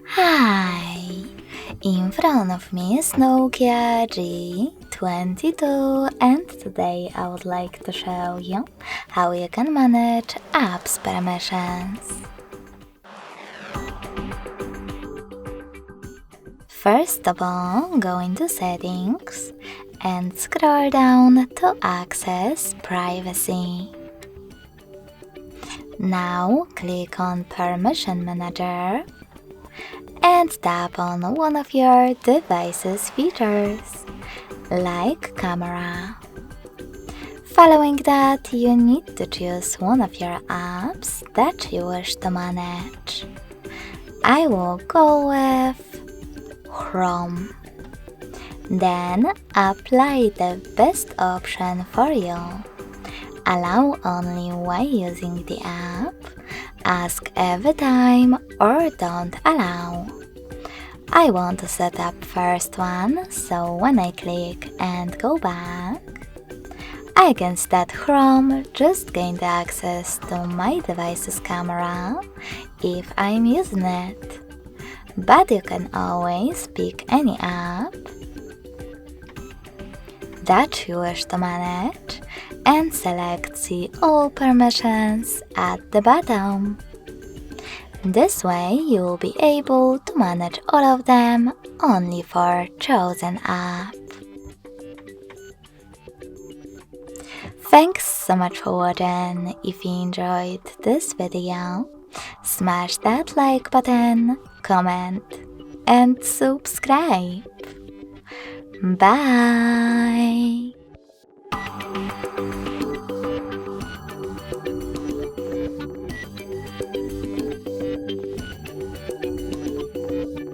Hi! In front of me is NOKIA G22 and today I would like to show you how you can manage apps permissions. First of all, go into Settings and scroll down to access Privacy. Now click on Permission Manager and tap on one of your device's features, like camera. Following that, you need to choose one of your apps that you wish to manage. I will go with Chrome. Then apply the best option for you. Allow only while using the app, ask every time, or don't allow. I want to set up first one, so when I click and go back, I can see that Chrome just gained access to my device's camera if I'm using it. But you can always pick any app that you wish to manage and select See All Permissions at the bottom. This way you will be able to manage all of them only for chosen app. Thanks so much for watching. If you enjoyed this video, smash that like button, comment and subscribe. Bye!